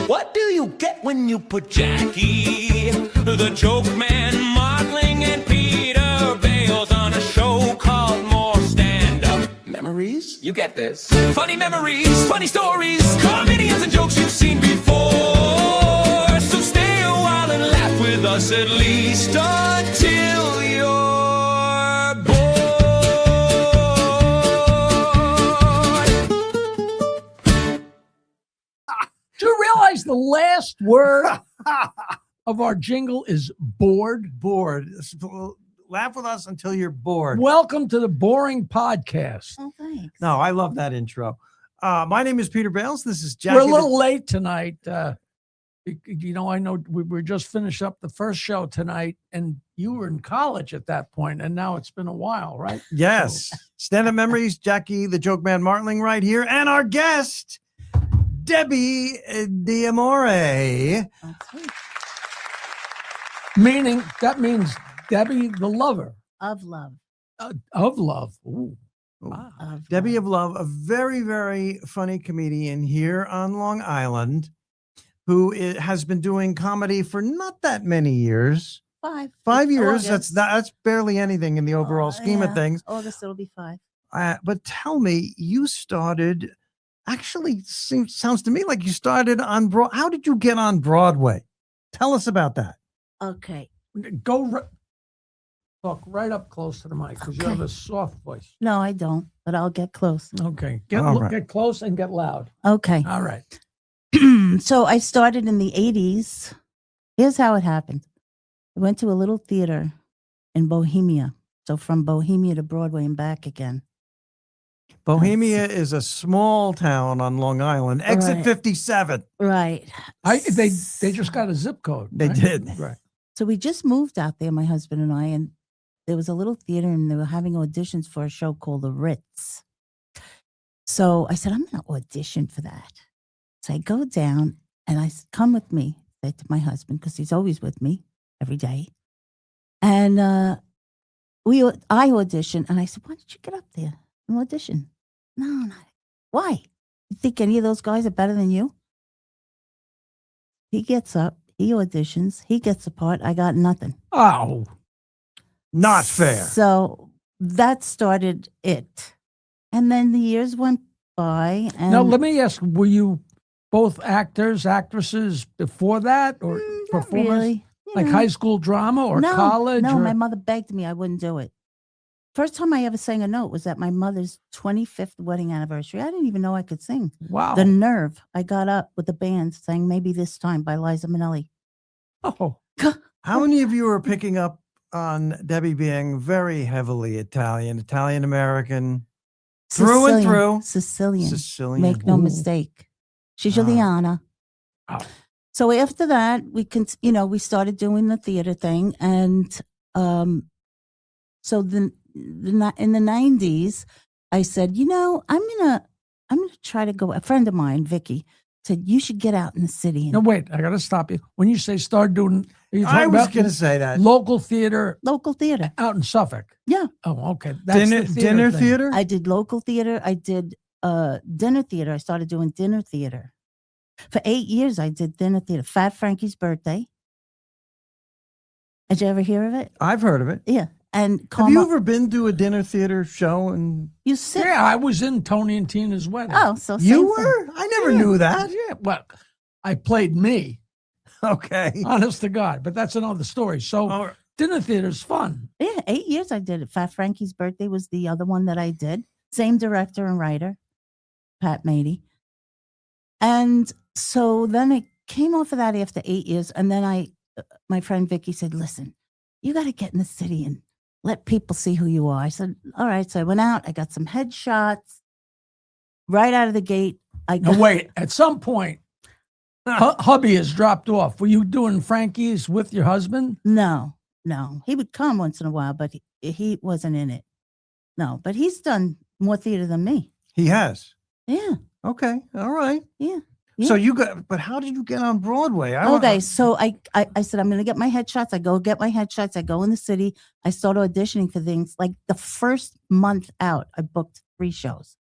What do you get when you put Jackie, the joke man, Martling and Peter, Bales on a show called More Stand-Up Memories? You get this. Funny memories, funny stories, comedians and jokes you've seen before. So stay a while and laugh with us at least until you're bored. Do you realize the last word of our jingle is bored? Bored. Laugh with us until you're bored. Welcome to the Boring Podcast. Oh, thanks. No, I love that intro. My name is Peter Bales. This is Jackie. We're a little late tonight. I know we were just finished up the first show tonight, and you were in college at that point, and now it's been a while, right? Yes. Stand-up memories, Jackie, the joke man, Martling right here, and our guest, Debbie D'Amore. That's right. That means Debbie, the lover Of love. of love. Ooh. Of Debbie love. of Love, a very, very funny comedian here on Long Island who has been doing comedy for not that many years. 5. 5 years. August. That's barely anything in the overall scheme of Yeah. things. August, it'll be 5. But tell me, you started, actually sounds to me like you started on Broadway. How did you get on Broadway? Tell us about that. Okay. Talk right up close to the mic because you Okay. have a soft voice. No, I don't, but I'll get close. Okay. All right. Get close and get loud. Okay. All right. So I started in the 80s. Here's how it happened. I went to a little theater in Bohemia. So from Bohemia to Broadway and back again. Bohemia is a small town on Long Island. Exit Right. 57. Right. They just got a zip code. They right? did. Right. So we just moved out there, my husband and I, and there was a little theater and they were having auditions for a show called The Ritz. So I said, I'm going to audition for that. So I go down and I said, come with me, I said to my husband, because he's always with me every day. And I auditioned and I said, why don't you get up there and audition? No, not. Why? You think any of those guys are better than you? He gets up, he auditions, he gets the part. I got nothing. Oh, Not fair. So that started it. And then the years went by. And now let me ask: were you both actors, actresses before that, or Not performers? really. Like high school drama or no, college? No, or... my mother begged me. I wouldn't do it. First time I ever sang a note was at my mother's 25th wedding anniversary. I didn't even know I could sing. Wow. The nerve. I got up with the band sang Maybe This Time by Liza Minnelli. Oh, How many of you are picking up on Debbie being very heavily Italian American, through and through? Sicilian. Sicilian? Make no Ooh. mistake. She's Ah. Juliana. Oh. So after that, we started doing the theater thing, and so in the 90s, I said, I'm gonna try to go. A friend of mine, Vicky, said you should get out in the city. no, And wait, I got to stop you. When you say start doing, are you talking I was about going to say that. local theater local theater. out in Suffolk? Yeah. Oh, okay. That's Dinner, the dinner thing. theater? I did local theater. I did dinner theater. I started doing dinner theater. For 8 years, I did dinner theater. Fat Frankie's Birthday. Did you ever hear of it? I've heard of it. Yeah. And Have you ever been to a dinner theater show? And you sit. Yeah, I was in Tony and Tina's wedding. Oh, so you same thing. were? I never Yeah. knew that. Yeah, well, I played me, Okay. honest to God, but that's another story. So All right. dinner theater's fun. Yeah, 8 years I did it. Fat Frankie's Birthday was the other one that I did. Same director and writer, Pat Mady. And so then I came off of that after 8 years. And then my friend Vicky said, listen, you got to get in the city and let people see who you are. I said, all right. So I went out, I got some headshots right out of the gate. Now, wait, at some point, hubby has dropped off. Were you doing Frankie's with your husband? No. He would come once in a while, but he wasn't in it. No, but he's done more theater than me. He has. Yeah. Okay. All right. Yeah. So but how did you get on Broadway? Okay, so I said, I'm going to get my headshots. I go get my headshots. I go in the city. I start auditioning for things. Like the first month out, I booked 3 shows.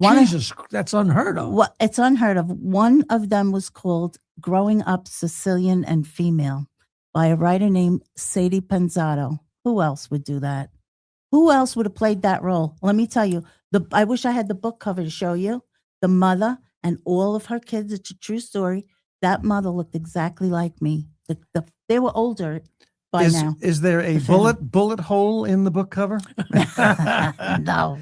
Jesus, that's unheard of. It's unheard of. One of them was called Growing Up Sicilian and Female by a writer named Sadie Penzato. Who else would do that? Who else would have played that role? Let me tell you, I wish I had the book cover to show you. The mother and all of her kids, it's a true story. That mother looked exactly like me. They were older by now. Is there a bullet hole in the book cover? No.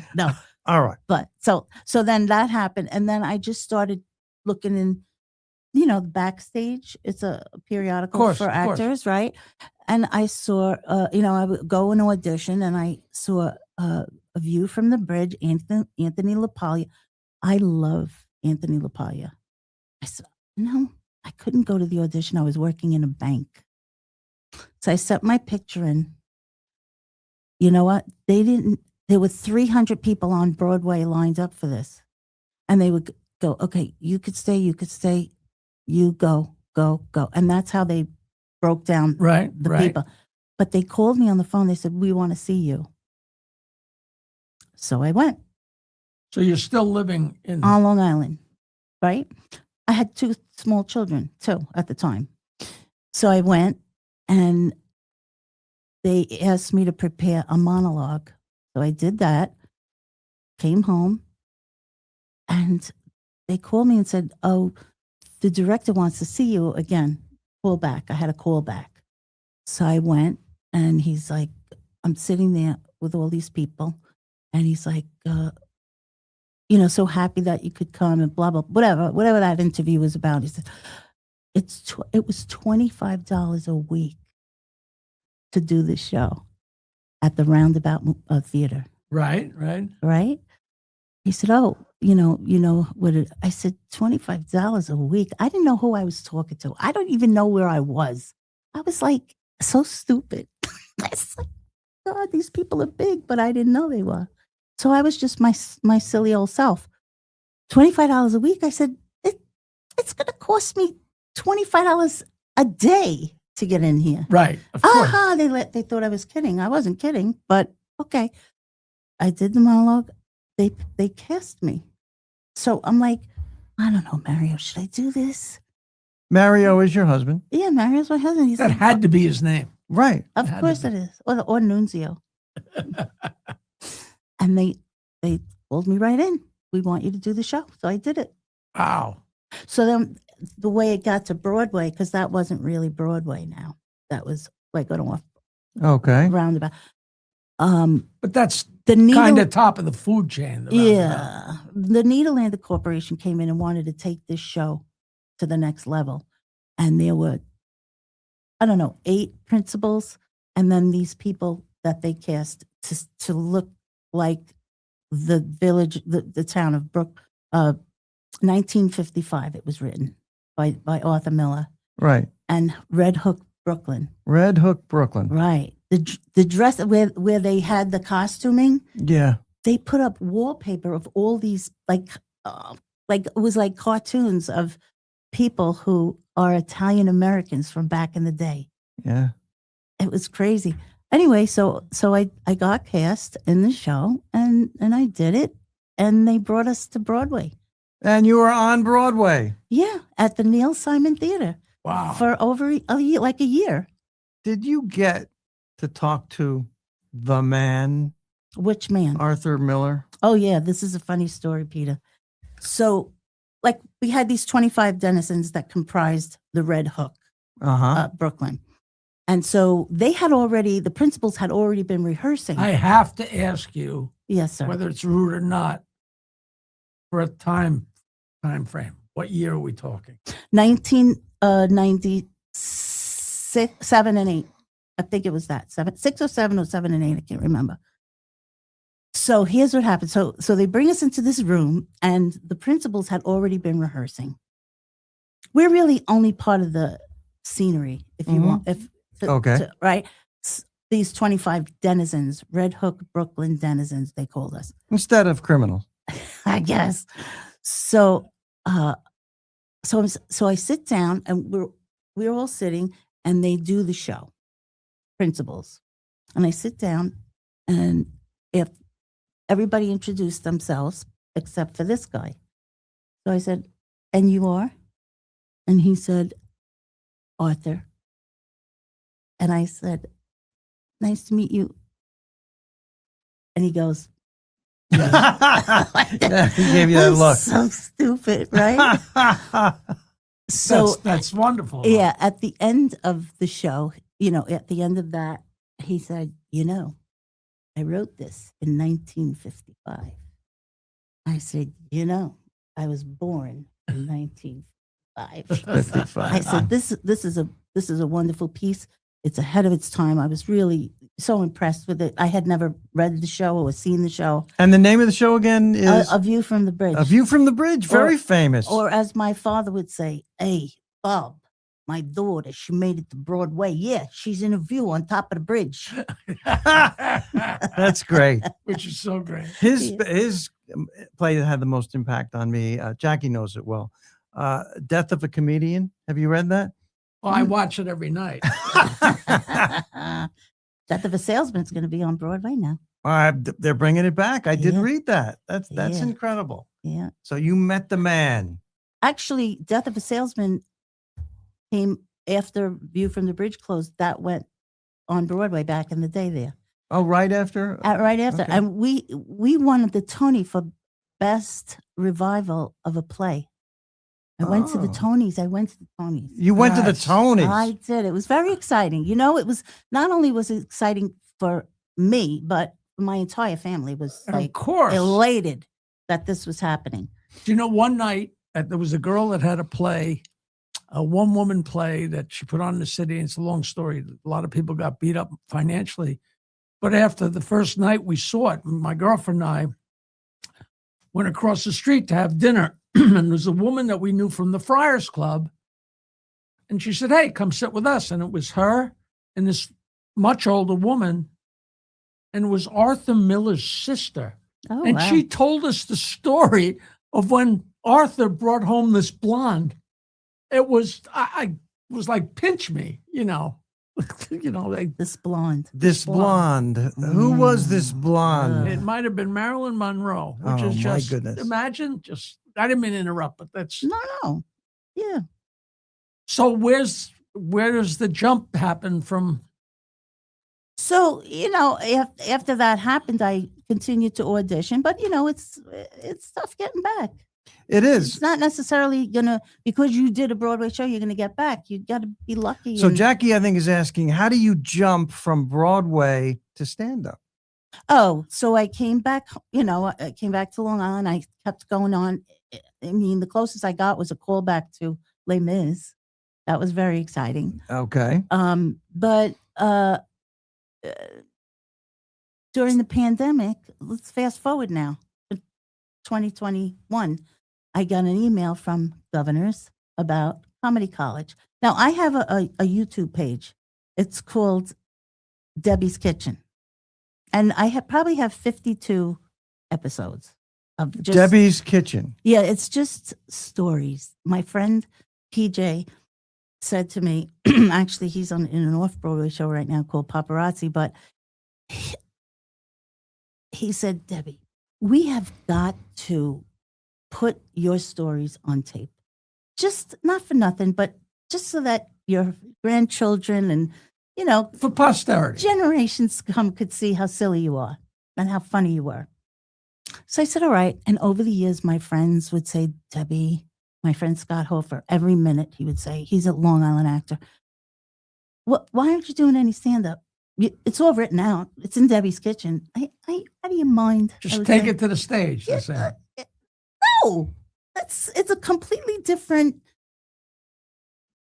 All right. But so then that happened. And then I just started looking in, the backstage. It's a periodical for actors, right? And I saw, I would go and audition, and I saw a View from the Bridge, Anthony LaPaglia. I love Anthony LaPaglia. I said, no, I couldn't go to the audition. I was working in a bank. So I set my picture in. You know what? There were 300 people on Broadway lined up for this. And they would go, okay, you could stay, you go. And that's how they broke down the people. But they called me on the phone. They said, we want to see you. So I went. So you're still living in on Long Island, right? I had 2 small children, too, at the time. So I went, and they asked me to prepare a monologue. So I did that, came home, and they called me and said, oh, the director wants to see you again. Call back. I had a call back. So I went, and he's like, I'm sitting there with all these people, and he's like, so happy that you could come and blah, blah, whatever that interview was about. He said, it was $25 a week to do this show at the Roundabout Theater. Right. He said, oh, what I said, $25 a week. I didn't know who I was talking to. I don't even know where I was. I was like, so stupid. I was like, God, these people are big, but I didn't know they were. So I was just my silly old self. $25 a week. I said, it's going to cost me $25 a day to get in here. Right. Of course. They thought I was kidding. I wasn't kidding, but okay. I did the monologue. They cast me. So I'm like, I don't know, Mario, should I do this? Mario is your husband. Yeah, Mario's my husband. He's That like, had to be his name. Right. Of course it is. Or Nunzio. And they pulled me right in. We want you to do the show. So I did it. Wow. So then the way it got to Broadway, because that wasn't really Broadway now. That was like going off roundabout. But that's the kind of top of the food chain. Yeah. The Nederlander Corporation came in and wanted to take this show to the next level. And there were, 8 principals, and then these people that they cast to look like the village, the town of 1955. It was written by Arthur Miller. Right. And Red Hook, Brooklyn. Right. The dress where they had the costuming. Yeah. They put up wallpaper of all these like it was like cartoons of people who are Italian Americans from back in the day. Yeah. It was crazy. Anyway, so I got cast in the show, and I did it, and they brought us to Broadway. And you were on Broadway. Yeah, at the Neil Simon Theater. Wow. For over a year. Did you get to talk to the man? Which man? Arthur Miller. Oh, yeah. This is a funny story, Peter. So, we had these 25 denizens that comprised the Red Hook, Brooklyn. And so the principals had already been rehearsing. I have to ask you, yes, sir, whether it's rude or not, for a time frame. What year are we talking? 1997 and 8. I think it was that 6 or 7 or 7 and 8. I can't remember. So here's what happened. So they bring us into this room, and the principals had already been rehearsing. We're really only part of the scenery, if you want. Right? These 25 denizens, Red Hook, Brooklyn denizens, they called us. Instead of criminals. I guess. So I sit down, and we're all sitting, and they do the show, principals. And I sit down, and if everybody introduced themselves except for this guy. So I said, and you are? And he said, Arthur. And I said, nice to meet you. And he goes, He gave you that I'm look. so stupid, right? So that's wonderful. yeah, at the end of the show, at the end of that, he said, I wrote this in 1955. I said, I was born in 1955. 55. I said, this is a wonderful piece. It's ahead of its time. I was really so impressed with it. I had never read the show or seen the show. And the name of the show again is A View from the Bridge. A View from the Bridge. Very famous. Or as my father would say, hey, Bob, my daughter, she made it to Broadway. Yeah, she's in a view on top of the bridge. That's great. Which is so great. His play that had the most impact on me, Jackie knows it well. Death of a Comedian. Have you read that? Well, I watch it every night. Death of a Salesman is going to be on Broadway now. They're bringing it back. I did Yeah. read that. That's Yeah. incredible. Yeah. So you met the man. Actually, Death of a Salesman came after View from the Bridge closed. That went on Broadway back in the day there. Oh, right after? Right after. Okay. And we won the Tony for Best Revival of a Play. I went to the Oh. Tonys. You went to the Yes. Tonys. I did. It was very exciting. It was not only was it exciting for me, but my entire family was And of like course. elated that this was happening. Do you know, one night there was a girl that had a play, a one-woman play that she put on in the city. And it's a long story. A lot of people got beat up financially. But after the first night we saw it, my girlfriend and I went across the street to have dinner. And there was a woman that we knew from the Friars Club. And she said, hey, come sit with us. And it was her and this much older woman. And it was Arthur Miller's sister. Oh, And wow. she told us the story of when Arthur brought home this blonde. It was, I was like, pinch me, like, This blonde. This blonde. Who was this blonde? it might have been Marilyn Monroe, which Oh, is my just, goodness. imagine, I didn't mean to interrupt, but that's, No. Yeah. so where does the jump happen from? So, after that happened, I continued to audition, but it's tough getting back. It It's is. not necessarily because you did a Broadway show, you're gonna get back. You got to be lucky. So and- Jackie, I think, is asking, how do you jump from Broadway to stand-up? Oh, so I came back, I came back to Long Island. I kept going on. I mean, the closest I got was a callback to Les Mis. That was very exciting. Okay. But during the pandemic, let's fast forward now to 2021. I got an email from governors about comedy college. Now I have a YouTube page. It's called Debbie's Kitchen. And I probably have 52 episodes of just Debbie's Kitchen. Yeah, it's just stories. My friend PJ said to me, actually, he's in an off-Broadway show right now called Paparazzi, but he said, Debbie, we have got to put your stories on tape. Just not for nothing, but just so that your grandchildren and, For posterity. generations to come could see how silly you are and how funny you were. So I said, all right. And over the years, my friends would say, Debbie, my friend Scott Hofer, every minute he would say, he's a Long Island actor. Why aren't you doing any stand-up? It's all written out. It's in Debbie's Kitchen. How do you mind? I Just would take say. it to the stage. Yeah, That's it. No, it's a completely different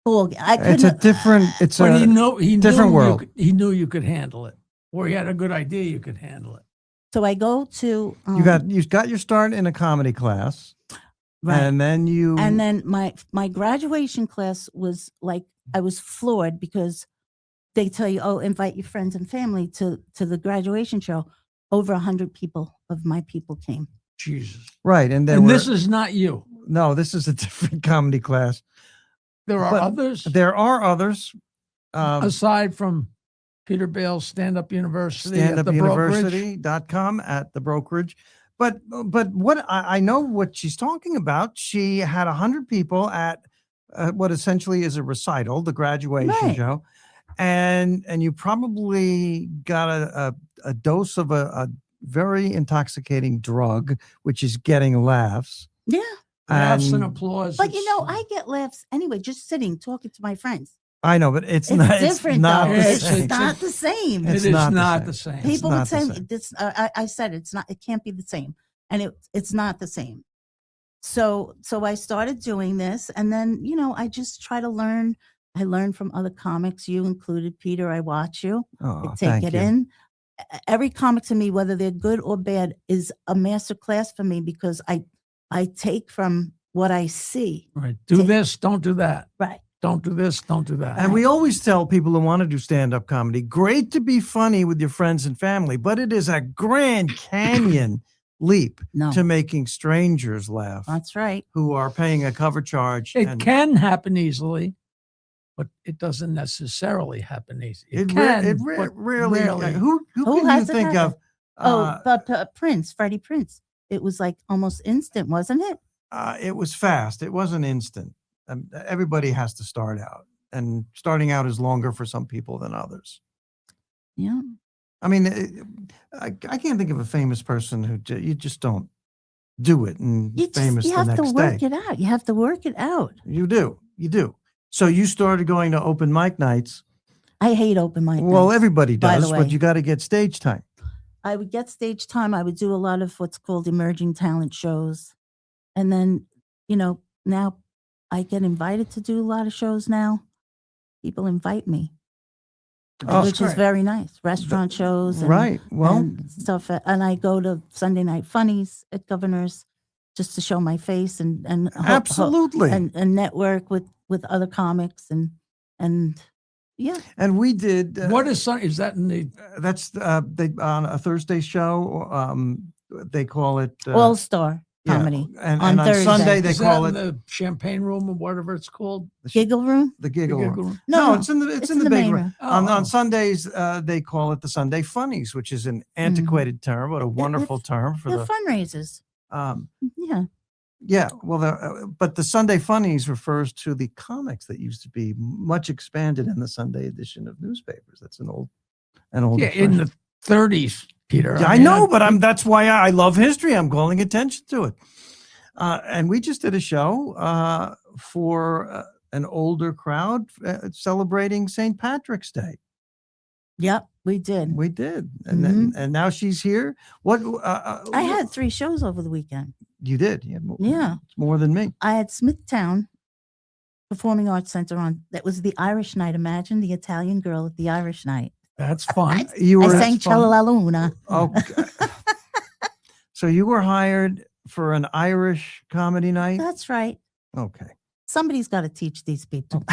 ball. It's a different. It's But a he different knew world. he knew you could handle it, or he had a good idea you could handle it. So I go to You got your start in a comedy class, right. and then my graduation class was like, I was floored because they tell you, oh, invite your friends and family to the graduation show. Over 100 people of my people came. Jesus. right, and And this is not you. no, this is a different comedy class. There are But others There are others. aside from Peter Bales Stand Up University at the brokerage. standupuniversity.com at the brokerage. But what I know what she's talking about. She had 100 people at what essentially is a recital, the graduation Right. show, and you probably got a dose of a very intoxicating drug, which is getting laughs. Yeah. Laughs and And applause. But you know, It's- I get laughs anyway, just sitting, talking to my friends. I know, but it's It's not. different It's not though. the It's- same. It's not the same. It's It is not the not same. the same. People not would the say same. this. I said it's not. It can't be the same, and it's not the same. So I started doing this, and then I just try to learn. I learn from other comics, you included, Peter. I watch you. Oh, I take thank it you. in. Every comic to me, whether they're good or bad, is a master class for me because I take from what I see. Right. Do this, don't do that. Right. Don't do this, don't do that. And we always tell people who want to do stand-up comedy, great to be funny with your friends and family, but it is a Grand Canyon leap No, to making strangers laugh that's right. who are paying a cover charge. It and can happen easily, but it doesn't necessarily happen easy. It can, but rarely. rarely. Who Who can you has it think of? happen? But Prince, Freddie Prince. It was like almost instant, wasn't it? It was fast. It wasn't instant. Everybody has to start out, and starting out is longer for some people than others. Yeah. I mean, I can't think of a famous person who you just don't do it and famous You the have to next work day. it out. You have to work it out. You do. So you started going to open mic nights. I hate open mic Well, nights. everybody by the does, way. but you got to get stage time. I would get stage time. I would do a lot of what's called emerging talent shows. And then, now I get invited to do a lot of shows now. People invite me, Oh, which is great. very nice. Restaurant shows. And, Right. Well, and stuff. And I go to Sunday Night Funnies at Governor's just to show my face and absolutely. and network with other comics and yeah. And we did. What is that in the That's they on a Thursday show. They call it All Star yeah, comedy and on on Thursday. Sunday they is call that it in the champagne room or whatever it's called? Giggle Room. the The giggle. giggle Room. room? No, No, it's in the it's in in the the big main room. room. On Oh. Sundays they call it the Sunday Funnies, which is an antiquated term, but a wonderful term for The the fundraisers. Yeah. yeah. Well, but the Sunday Funnies refers to the comics that used to be much expanded in the Sunday edition of newspapers. That's an old Yeah, in expression. the 30s, Peter. Yeah, I mean, know, but that's why I love history. I'm calling attention to it. And we just did a show for an older crowd celebrating St. Patrick's Day. Yep, we did. We did, and now she's here. What I had 3 shows over the weekend. you did? You had Yeah. more than me. I had Smithtown Performing Arts Center on. That was the Irish night. Imagine the Italian girl at the Irish night. That's fun. You I were sang Cella la Luna. okay. So you were hired for an Irish comedy night. That's right. Okay. Somebody's got to teach these people.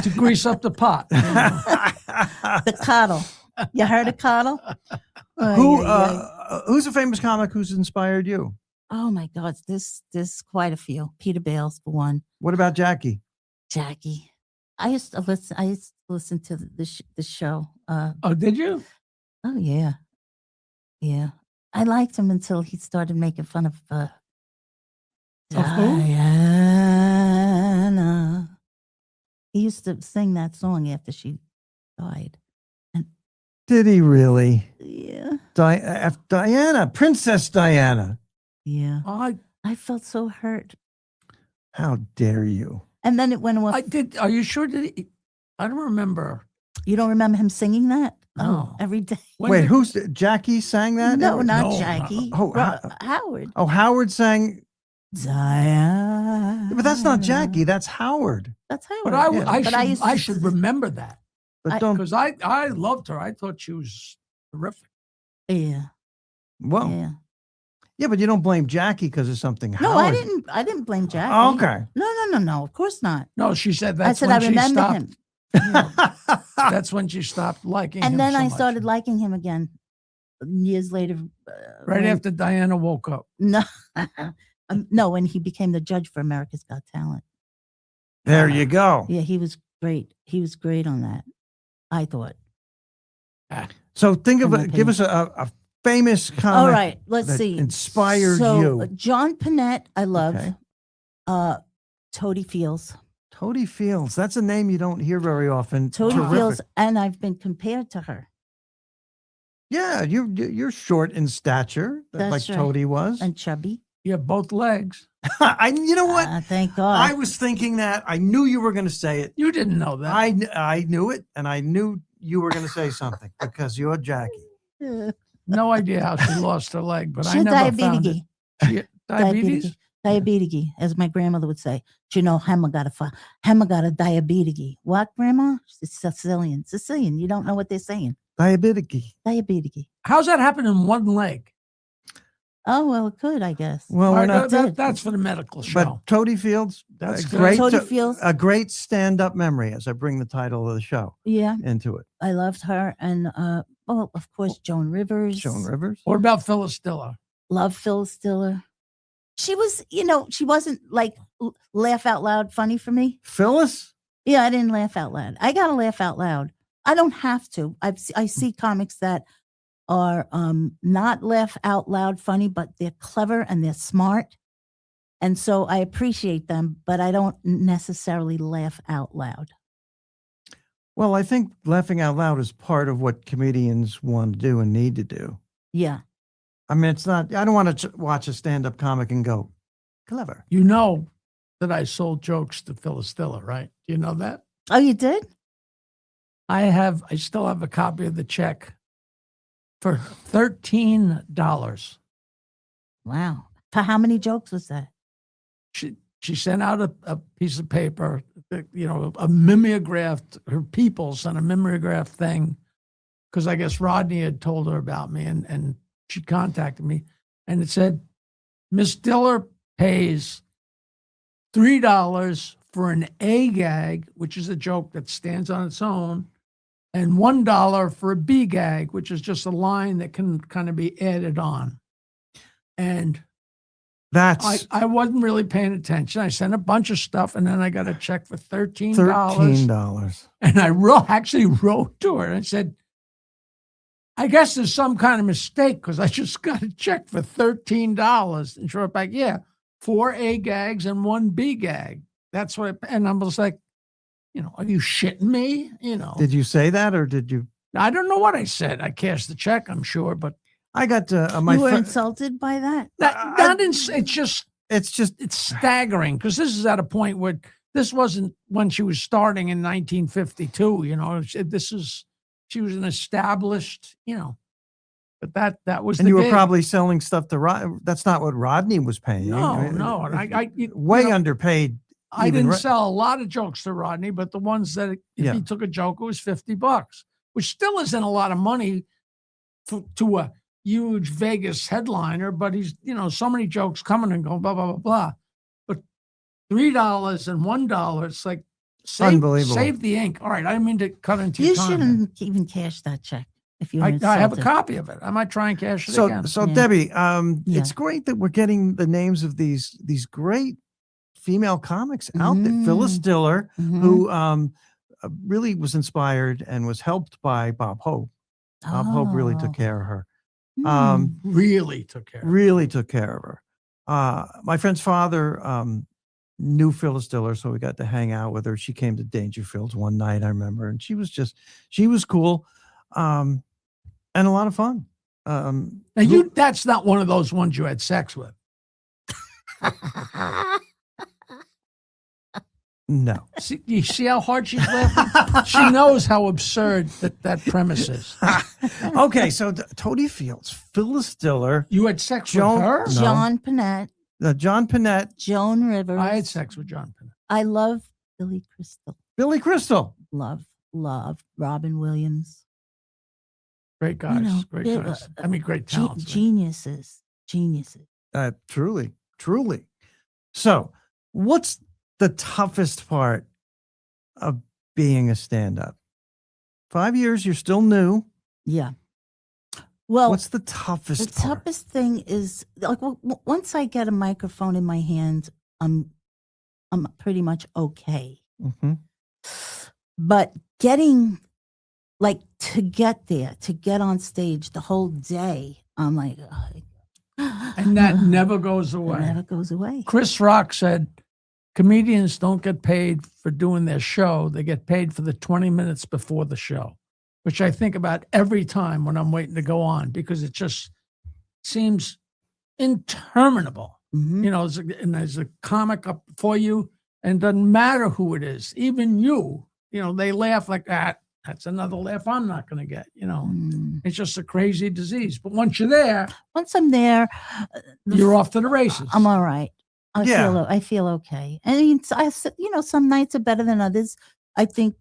To grease up the pot. The coddle. You heard of coddle? Who Ay, ay, ay. who's a famous comic who's inspired you? Oh my God, there's quite a few. Peter Bales for one. What about Jackie? Jackie. I used to listen to the show. Oh, did you? Oh yeah, yeah. I liked him until he started making fun of who? Diana. He used to sing that song after she died. Did he really? Yeah, Diana, Princess Diana. yeah. I I felt so hurt. How dare you? And then it went off. did. Are you sure? Did he? I don't remember. You don't remember him singing that? No. Oh, every day. When Wait, did- Jackie sang that? No, not No, Jackie. oh, Howard. Oh, Howard sang, Diana. but that's not Jackie. That's Howard. That's Howard. But I, Yeah. I, But should, I I, used to- should remember that But don't. because I loved her. I thought she was terrific. Yeah. Well, yeah, but you don't blame Jackie because of something. No, Howard. I didn't blame Jackie. Oh, okay. No. Of course not. No, she said I that's said when I she remember stopped. him. That's when she stopped liking him. And then so I much. started liking him again years later. right when- after Diana woke up. No. No, when he became the judge for America's Got Talent. There you go. Yeah, he was great. He was great on that, I thought. So think of In my it. Give us a famous comic. All right, let's that see. inspired so, you. John Panette, I love. Okay. Toady Fields. Toady Fields. That's a name you don't hear very often. Toady Terrific. Fields, and I've been compared to her. Yeah, you're short in stature, That's like right. Toady was. And chubby. You have both legs. You know what? Thank God. I was thinking that. I knew you were going to say it. You didn't know that. I knew it, and I knew you were going to say something because you're Jackie. No idea how she lost her leg, but She I never found it. diabetes. Diabetes? Diabetes, as my grandmother would say. Do you know Hema got a diabetes? What, Grandma? It's Sicilian. Sicilian. You don't know what they're saying. Diabetic. Diabetes. How's that happen in one leg? Oh, well, it could, I guess. Well, All we're right, not. that's for the medical show. But Toady Fields, That's a good. great, Toady Fields. a great stand-up memory. As I bring the title of the show Yeah, into it. I loved her. And, well, of course, Joan Rivers. Joan Rivers. What about Phyllis Diller? Love Phyllis Diller. She was, she wasn't like laugh out loud funny for me. Phyllis. Yeah, I didn't laugh out loud. I got to laugh out loud. I don't have to. I see comics that are not laugh out loud funny, but they're clever and they're smart. And so I appreciate them, but I don't necessarily laugh out loud. Well, I think laughing out loud is part of what comedians want to do and need to do. Yeah. I mean, it's not, I don't want to watch a stand-up comic and go, clever. You know that I sold jokes to Phyllis Diller, right? Do you know that? Oh, you did? I still have a copy of the check for $13. Wow. For how many jokes was that? She sent out a piece of paper, a mimeographed, her people sent a mimeographed thing, because I guess Rodney had told her about me, and she contacted me, and it said, Miss Diller pays $3 for an A gag, which is a joke that stands on its own, and $1 for a B gag, which is just a line that can kind of be added on. And I wasn't really paying attention. I sent a bunch of stuff, and then I got a check for $13. $13. And I actually wrote to her and said, I guess there's some kind of mistake because I just got a check for $13. And she wrote back, yeah, 4 A gags and 1 B gag. That's what, and I was like, are you shitting me? Did you say that or did you? I don't know what I said. I cashed the check, I'm sure, but I got you were insulted by that? it's staggering because this is at a point where this wasn't when she was starting in 1952. She was an established, but that was. And the you were gig. probably selling stuff to Rodney. that's not what Rodney was paying. No, and I way underpaid. I didn't sell a lot of jokes to Rodney, but the ones that if he took a joke, it was $50, which still isn't a lot of money to a huge Vegas headliner. But he's, so many jokes coming and going, blah, blah, blah, blah. But $3 and $1, it's like, unbelievable. Save the ink. All right, I didn't mean to cut into You your time. shouldn't even cash that check if you. I have a copy of it. I might try and cash it again. So Debbie, it's great that we're getting the names of these great female comics out there. Phyllis Diller, who really was inspired and was helped by Bob Hope. Bob Hope really took care of her. Really took care of her. My friend's father knew Phyllis Diller, so we got to hang out with her. She came to Dangerfields one night, I remember, and she was cool, and a lot of fun. Now that's not one of those ones you had sex with. No. You see how hard she's laughing? She knows how absurd that premise is. Okay, so Toady Fields, Phyllis Diller. You had sex with her? No. John Panette. John Panette. Joan Rivers. I had sex with John Panette. I love Billy Crystal. Billy Crystal. Love Robin Williams. Great guys. Great guys. Great talents. Geniuses. Truly. So, what's the toughest part of being a stand-up? 5 years, you're still new. Yeah. Well, what's the toughest part? Toughest thing is like once I get a microphone in my hand, I'm pretty much okay. Mm-hmm. But getting to get on stage the whole day, I'm like, and that never goes away. It never goes away. Chris Rock said, comedians don't get paid for doing their show. They get paid for the 20 minutes before the show, which I think about every time when I'm waiting to go on, because it just seems interminable. Mhm. You know, and there's a comic up for you, and it doesn't matter who it is, even you know, they laugh like that. That's another laugh I'm not going to get, you know. Mm. It's just a crazy disease. But once you're there, Once I'm there, you're off to the races. I'm all right. Yeah. I feel okay. I mean, you know, some nights are better than others. I think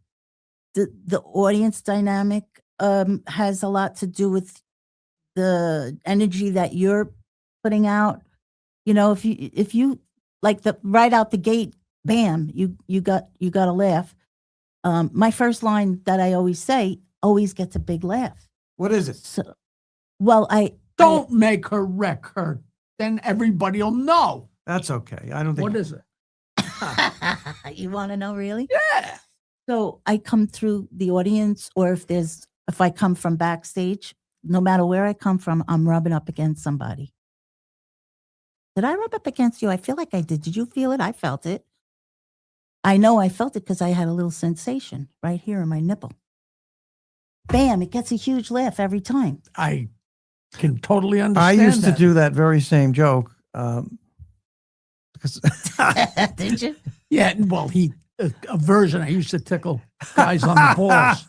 the audience dynamic has a lot to do with the energy that you're putting out. You know, if you like right out the gate, bam, you got a laugh. My first line that I always say always gets a big laugh. What is it? So, well, Don't make her wreck her. Then everybody will know. That's okay. I don't think. What is it? You want to know really? Yeah. So I come through the audience, or if I come from backstage, no matter where I come from, I'm rubbing up against somebody. Did I rub up against you? I feel like I did. Did you feel it? I felt it. I know I felt it because I had a little sensation right here in my nipple. Bam, it gets a huge laugh every time. I can totally I understand used to that. do that very same joke. Because Did you? Yeah, well, a version. I used to tickle guys on the balls.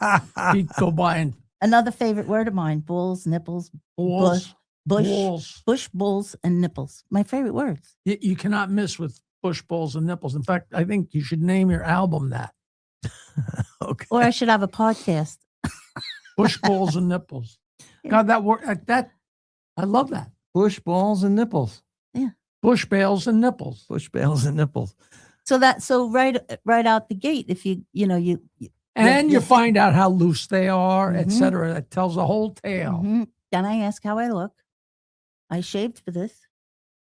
He'd go by and Another favorite word of mine: bulls, nipples, balls, bush, bulls, and nipples. My favorite words. You cannot miss with bush balls and nipples. In fact, I think you should name your album that. okay. Or I should have a podcast. Bush balls and nipples. God, that word, I love that. Bush balls and nipples. Bush bales and nipples. Bush bales and nipples. So right out the gate, if you And you find out how loose they are, Mhm. etc. That tells the whole tale. Mhm. Then I ask how I look. I shaved for this,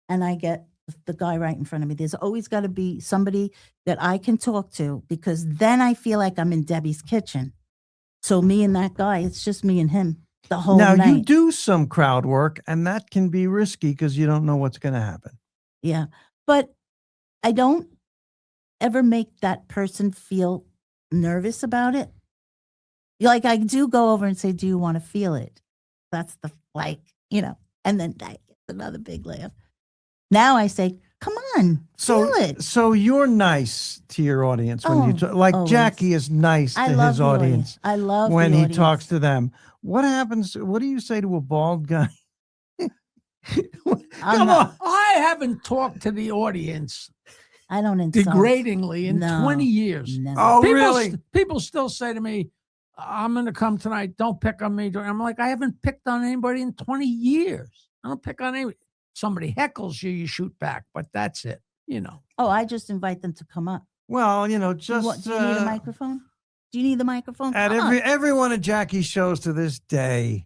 and I get the guy right in front of me. There's always got to be somebody that I can talk to, because then I feel like I'm in Debbie's kitchen. So me and that guy, it's just me and him the whole Now night. you do some crowd work, and that can be risky because you don't know what's going to happen. Yeah. But I don't ever make that person feel nervous about it. Like, I do go over and say, do you want to feel it? That's and then that gets another big laugh. Now I say, come on, feel it. So you're nice to your audience when you talk. Like always. Jackie is nice to love his the audience I love when the he audience. talks to them. What happens? What do you say to a bald guy? I'm Come not- on. I haven't talked to the audience I don't insult. degradingly in No. 20 years. Never. Oh, People, really? People still say to me, I'm going to come tonight. Don't pick on me. I'm like, I haven't picked on anybody in 20 years. I don't pick on anybody. Somebody heckles you, you shoot back, but that's it, you know. Oh, I just invite them to come up. Well, Do you need a microphone? Do you need the microphone? at Come on. every one of Jackie's shows to this day,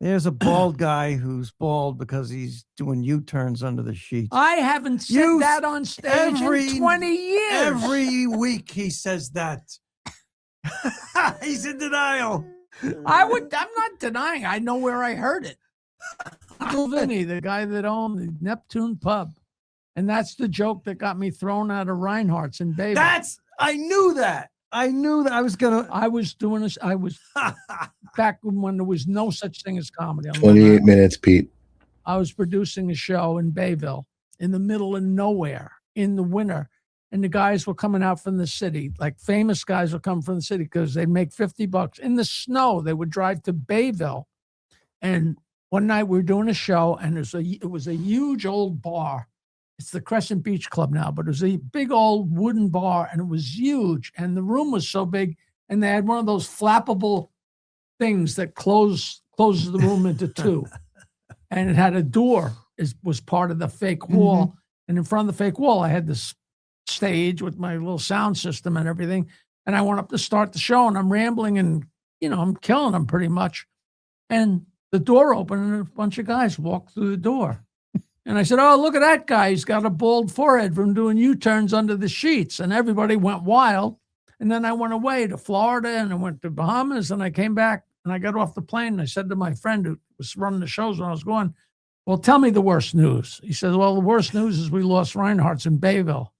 there's a bald guy who's bald because he's doing U-turns under the sheets. I haven't said You- that on stage every- in 20 years. Every week he says that. He's in denial. I'm not denying. I know where I heard it. Uncle Vinny, the guy that owned the Neptune pub. And that's the joke that got me thrown out of Reinhardt's in Bales. I knew that. I was gonna. I was doing this. I was back when there was no such thing as comedy. 28 minutes, Pete. I was producing a show in Bayville in the middle of nowhere in the winter. And the guys were coming out from the city, like famous guys would come from the city because they'd make $50 in the snow. They would drive to Bayville. And one night we were doing a show, and it was a huge old bar. It's the Crescent Beach Club now, but it was a big old wooden bar, and it was huge. And the room was so big, and they had one of those flappable things that closes the room into two. And it had a door, was part of the fake wall. Mm-hmm. And in front of the fake wall, I had this stage with my little sound system and everything. And I went up to start the show, and I'm rambling, and, I'm killing them pretty much. And the door opened, and a bunch of guys walked through the door. And I said, oh, look at that guy. He's got a bald forehead from doing U-turns under the sheets. And everybody went wild. And then I went away to Florida, and I went to Bahamas, and I came back, and I got off the plane, and I said to my friend who was running the shows when I was going, well, tell me the worst news. He said, well, the worst news is we lost Reinhardt's in Bayville.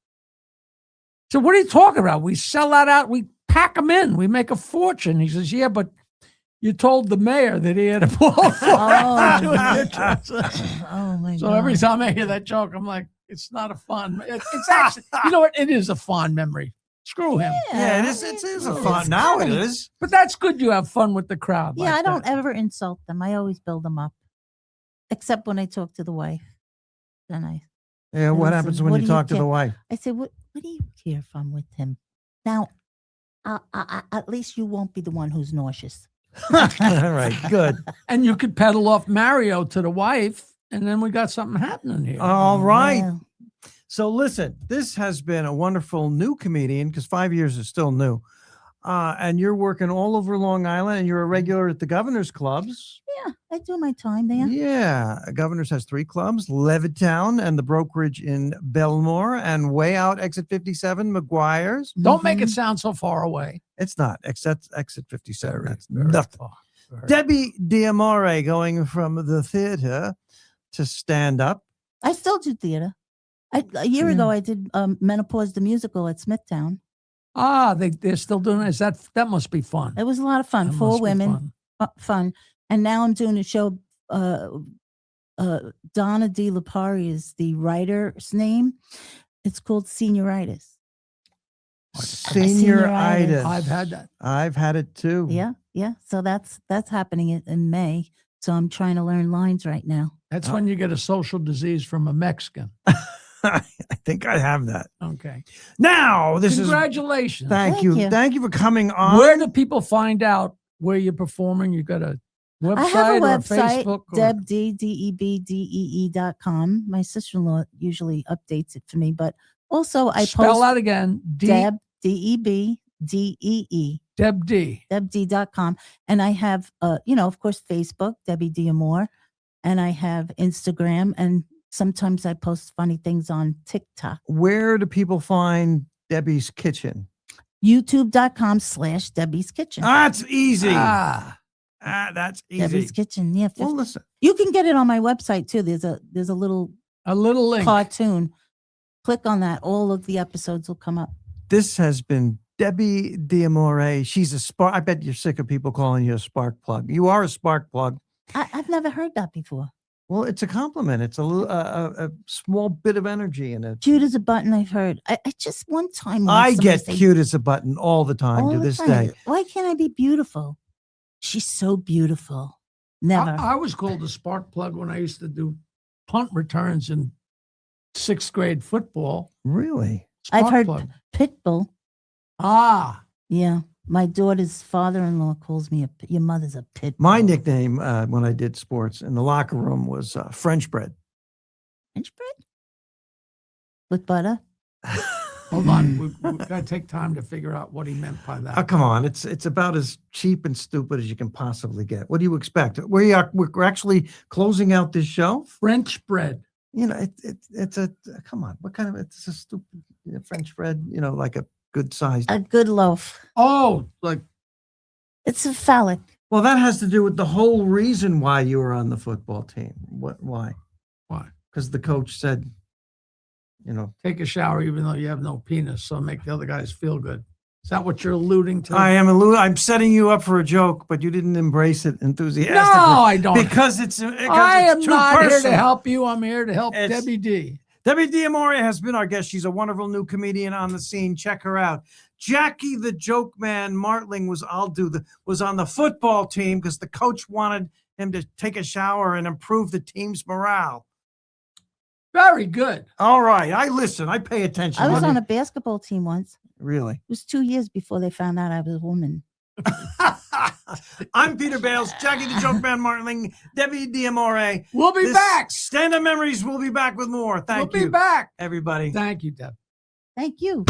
So what are you talking about? We sell that out. We pack them in. We make a fortune. He says, yeah, but you told the mayor that he had a ball for Oh my So God. every time I hear that joke, I'm like, it's not a fun. It's actually, you know what? It is a fond memory. Screw him. Yeah, it is. It is a fun. Now it is. But that's good. You have fun with the crowd. Yeah, like I don't that. ever insult them. I always build them up, except when I talk to the wife. Then Yeah, what Listen, happens when what you do you talk to the care? wife? I say, what do you care if I'm with him? Now, at least you won't be the one who's nauseous. All right, good. And you could peddle off Mario to the wife, and then we got something happening here. All right. Yeah. So listen, this has been a wonderful new comedian because 5 years is still new. And you're working all over Long Island and you're a regular at the Governor's Clubs. Yeah, I do my time there. Yeah. Governor's has 3 clubs, Levittown and the brokerage in Belmore and way out exit 57, McGuire's. Don't make it sound so far away. It's not. Exit 57. That's Very nothing. far, very Debbie D'Amore going from the theater to stand up. I still do theater. A year ago, I did Menopause the Musical at Smithtown. They're still doing it. That must be fun. It was a lot of fun. That 4 must be women, fun. And now I'm doing a show. Donna De Lipari is the writer's name. It's called Senioritis. Senioritis. I've had that. I've had it too. Yeah. So that's happening in May. So I'm trying to learn lines right now. That's when you get a social disease from a Mexican. I think I have that. Okay. Now, Congratulations. Thank you. you. Thank you for coming on. Where do people find out where you're performing? You got a website I have a or website, Facebook? Or? debddebdee.com. My sister-in-law usually updates it for me, but also I Spell post that again. Deb, DEBDEE, Deb D. debd.com. And I have, of course, Facebook, Debbie D'Amore, and I have Instagram, and sometimes I post funny things on TikTok. Where do people find Debbie's Kitchen? YouTube.com/Debbie's Kitchen. That's easy. That's easy. Debbie's Kitchen. Yeah. Well, listen. You can get it on my website too. There's a little link. cartoon. Click on that. All of the episodes will come up. This has been Debbie D'Amore. She's a spark. I bet you're sick of people calling you a spark plug. You are a spark plug. I've never heard that before. Well, it's a compliment. It's a little, a small bit of energy in it. Cute as a button. I've heard. I just one time. I somebody get say, cute as a button all the time all to the this time. day. Why can't I be beautiful? She's so beautiful. Never. I was called a spark plug when I used to do punt returns in 6th grade football. Really? I've Spark heard plug. Pitbull. Yeah. My daughter's father-in-law calls me your mother's a pitbull. My nickname when I did sports in the locker room was French bread. French bread? With butter? Hold on. We've got to take time to figure out what he meant by that. Oh, come on. It's about as cheap and stupid as you can possibly get. What do you expect? We're actually closing out this show. French bread. You know, it's a, come on. What kind of, it's a stupid French bread, like a good sized. A good loaf. Oh, like. It's a phallic. Well, that has to do with the whole reason why you were on the football team. Why? Why? Because the coach said, Take a shower even though you have no penis, so make the other guys feel good. Is that what you're alluding to? I'm setting you up for a joke, but you didn't embrace it enthusiastically. No, I don't. Because I am too not here to personal. help you. I'm here to help Debbie D. Debbie D'Amore has been our guest. She's a wonderful new comedian on the scene. Check her out. Jackie the Joke Man Martling was on the football team because the coach wanted him to take a shower and improve the team's morale. Very good. All right. I pay attention. I was on a basketball team once. Really? It was 2 years before they found out I was a woman. I'm Peter Bales, Jackie the Joke Man Martling, Debbie D'Amore. We'll be back. Stand-up Memories. We'll be back with more. Thank you. We'll be back. Everybody. Thank you, Deb. Thank you.